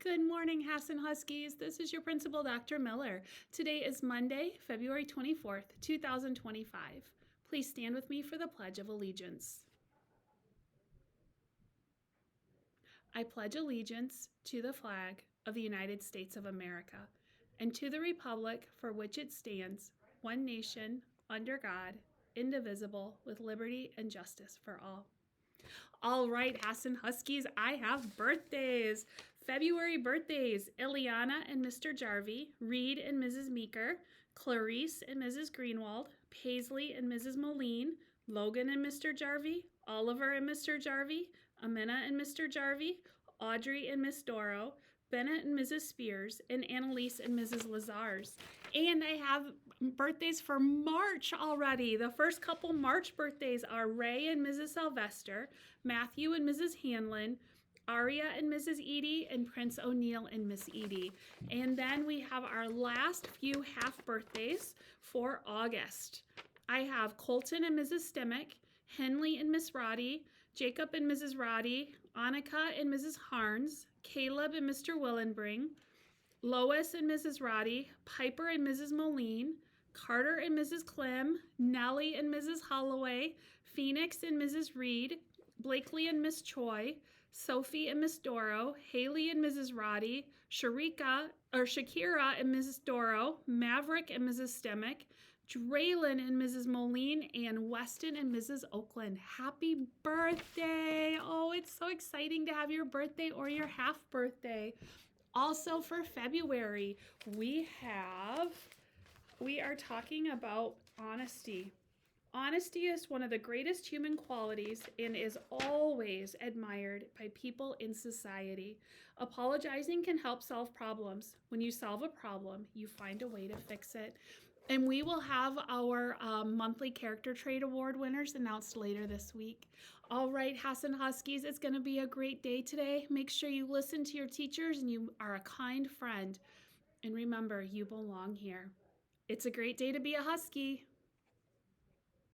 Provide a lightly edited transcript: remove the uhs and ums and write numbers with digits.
Good morning, Hassan Huskies. This is your principal, Dr. Miller. Today is Monday, February 24th, 2025. Please stand with me for the Pledge of Allegiance. I pledge allegiance to the flag of the United States of America and to the republic for which it stands, one nation, under God, indivisible, with liberty and justice for all. All right, Hassan Huskies, I have birthdays. February birthdays: Ileana and Mr. Jarvie, Reed and Mrs. Meeker, Clarice and Mrs. Greenwald, Paisley and Mrs. Moline, Logan and Mr. Jarvie, Oliver and Mr. Jarvie, Amina and Mr. Jarvie, Audrey and Miss Doro, Bennett and Mrs. Spears, and Annalise and Mrs. Lazars. And I have birthdays for March already. The first couple March birthdays are Ray and Mrs. Sylvester, Matthew and Mrs. Hanlon, Aria and Mrs. Edie, and Prince O'Neill and Miss Edie. And then we have our last few half birthdays for August. I have Colton and Mrs. Stemmick, Henley and Miss Roddy, Jacob and Mrs. Roddy, Annika and Mrs. Harns, Caleb and Mr. Willenbring, Lois and Mrs. Roddy, Piper and Mrs. Moline, Carter and Mrs. Clem, Nellie and Mrs. Holloway, Phoenix and Mrs. Reed, Blakely and Miss Choi, Sophie and Miss Doro, Haley and Mrs. Roddy, Shakira and Mrs. Doro, Maverick and Mrs. Stemmick, Draylin and Mrs. Moline, and Weston and Mrs. Oakland. Happy birthday! Oh, it's so exciting to have your birthday or your half birthday. Also for February, we are talking about honesty. Honesty is one of the greatest human qualities and is always admired by people in society. Apologizing can help solve problems. When you solve a problem, you find a way to fix it. And we will have our monthly character trait award winners announced later this week. All right, Hassan Huskies, it's going to be a great day today. Make sure you listen to your teachers and you are a kind friend. And remember, you belong here. It's a great day to be a Husky.